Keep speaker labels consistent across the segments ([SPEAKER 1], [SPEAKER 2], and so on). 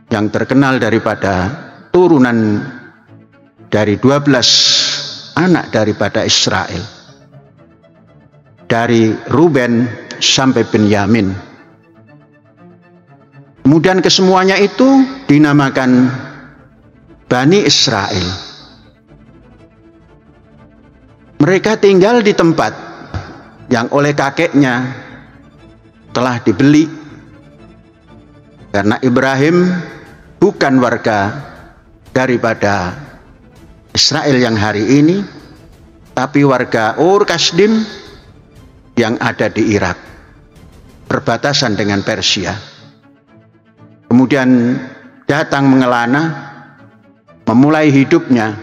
[SPEAKER 1] yang terkenal daripada turunan dari 12 anak daripada Israel, dari Ruben sampai Benyamin. Kemudian kesemuanya itu dinamakan Bani Israel. Mereka tinggal di tempat yang oleh kakeknya telah dibeli, karena Ibrahim bukan warga daripada Israel yang hari ini, tapi warga Ur Kasdim yang ada di Irak, perbatasan dengan Persia. Kemudian datang mengelana, memulai hidupnya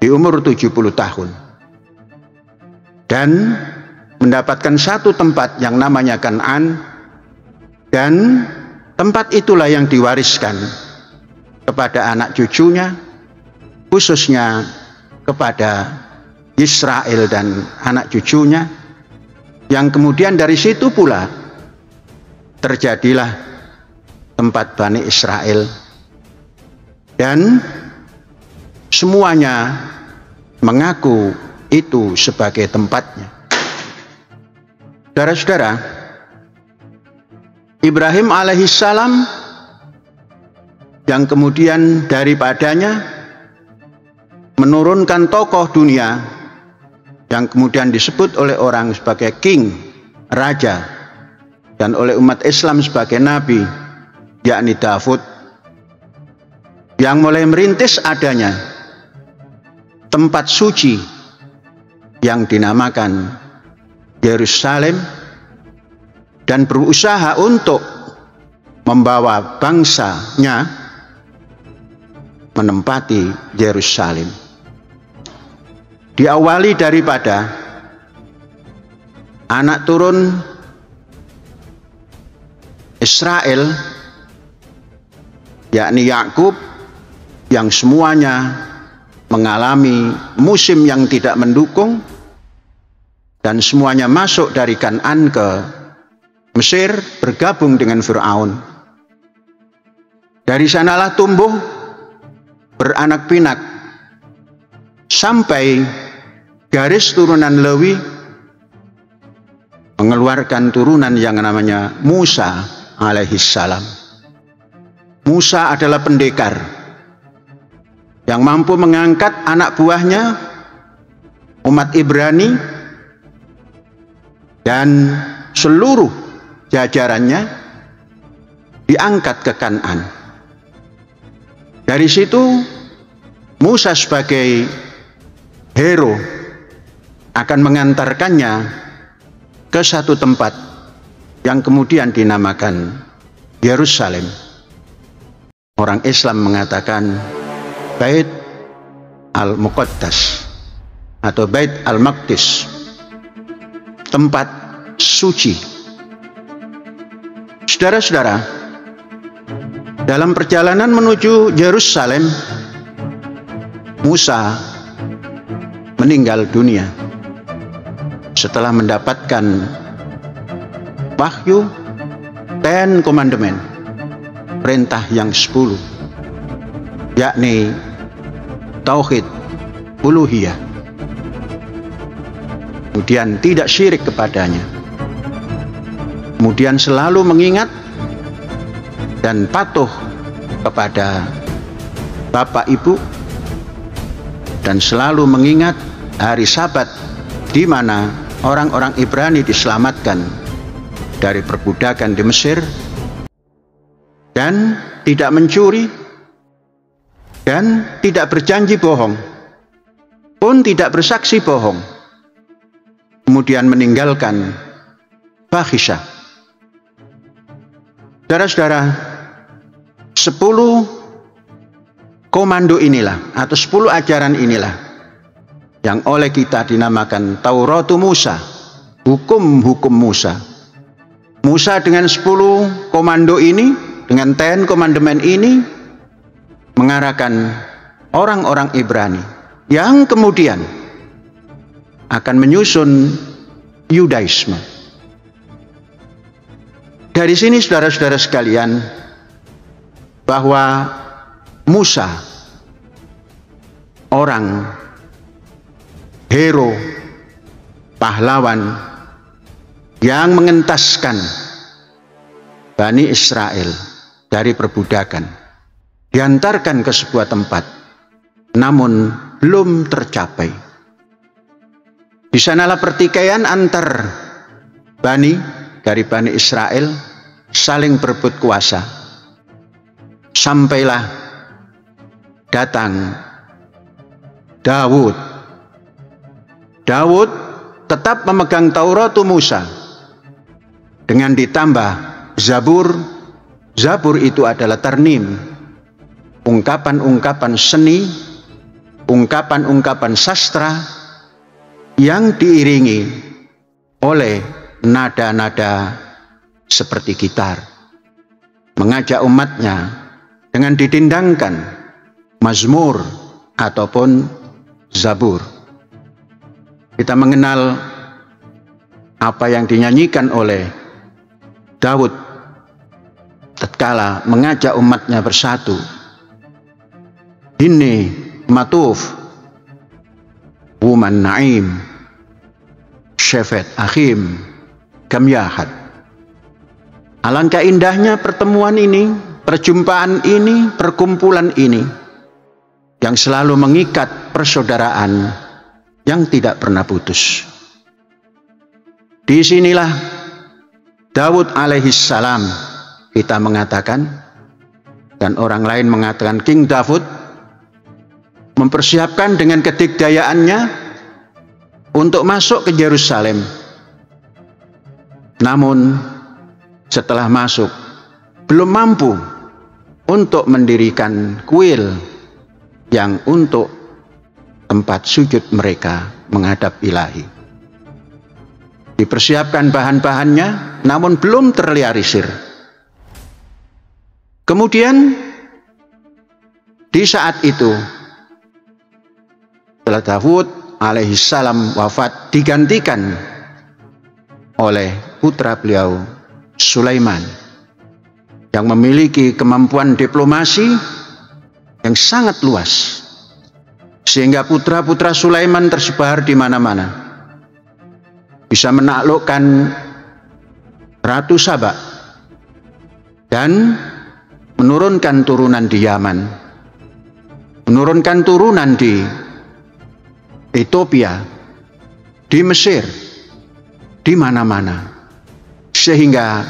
[SPEAKER 1] di umur 70 tahun. Dan mendapatkan satu tempat yang namanya Kan'an, dan tempat itulah yang diwariskan kepada anak cucunya, khususnya kepada Israel dan anak cucunya, yang kemudian dari situ pula terjadilah tempat Bani Israel, dan semuanya mengaku itu sebagai tempatnya. Saudara-saudara, Ibrahim alaihissalam yang kemudian daripadanya menurunkan tokoh dunia yang kemudian disebut oleh orang sebagai king, raja, dan oleh umat Islam sebagai nabi, yakni Daud, yang mulai merintis adanya tempat suci yang dinamakan Yerusalem, dan berusaha untuk membawa bangsanya menempati Yerusalem. Diawali daripada anak turun Israel, yakni Yakub, yang semuanya mengalami musim yang tidak mendukung, dan semuanya masuk dari Kan'an ke Mesir bergabung dengan Fir'aun. Dari sanalah tumbuh beranak pinak sampai garis turunan Lewi mengeluarkan turunan yang namanya Musa alaihissalam. Musa adalah pendekar yang mampu mengangkat anak buahnya umat Ibrani dan seluruh jajarannya diangkat ke Kan'an. Dari situ Musa sebagai hero akan mengantarkannya ke satu tempat yang kemudian dinamakan Yerusalem. Orang Islam mengatakan Bait al-Muqaddas atau Bait al-Maqdis, tempat suci. Saudara-saudara, dalam perjalanan menuju Yerusalem, Musa meninggal dunia setelah mendapatkan wahyu Ten Commandment, perintah yang 10, yakni tauhid uluhiyah, kemudian tidak syirik kepadanya, kemudian selalu mengingat dan patuh kepada bapak ibu, dan selalu mengingat hari Sabat di mana orang-orang Ibrani diselamatkan dari perbudakan di Mesir, dan tidak mencuri, dan tidak berjanji bohong, pun tidak bersaksi bohong, kemudian meninggalkan fahisyah. Saudara-saudara, 10 komando inilah atau 10 ajaran inilah yang oleh kita dinamakan Tauratu Musa, hukum-hukum Musa. Musa dengan 10 komando ini, dengan 10 Commandment ini, mengarahkan orang-orang Ibrani yang kemudian akan menyusun Yudaisme. Dari sini saudara-saudara sekalian, bahwa Musa, orang hero, pahlawan yang mengentaskan Bani Israel dari perbudakan, diantarkan ke sebuah tempat, namun belum tercapai. Di sanalah pertikaian antar dari Bani Israel saling berebut kuasa. Sampailah datang Daud. Daud tetap memegang Taurat Musa dengan ditambah Zabur. Zabur itu adalah ternim, ungkapan-ungkapan seni, ungkapan-ungkapan sastra yang diiringi oleh nada-nada seperti gitar, mengajak umatnya dengan didendangkan mazmur ataupun zabur. Kita mengenal apa yang dinyanyikan oleh Daud tatkala mengajak umatnya bersatu. Inni matuf wuman naim syafat akhim kamyahat. Alangkah indahnya pertemuan ini, perjumpaan ini, perkumpulan ini yang selalu mengikat persaudaraan yang tidak pernah putus. Disinilah Daud alaihissalam, kita mengatakan, dan orang lain mengatakan King Daud, mempersiapkan dengan kedikdayaannya untuk masuk ke Yerusalem. Namun setelah masuk belum mampu untuk mendirikan kuil yang untuk tempat sujud mereka menghadap Ilahi. Dipersiapkan bahan-bahannya, namun belum terrealisir. Kemudian di saat itu setelah Daud alaihissalam wafat, digantikan oleh putra beliau Sulaiman yang memiliki kemampuan diplomasi yang sangat luas, sehingga putra-putra Sulaiman tersebar di mana-mana, bisa menaklukkan Ratu Saba dan menurunkan turunan di Yaman, menurunkan turunan di Ethiopia, di Mesir, di mana-mana, sehingga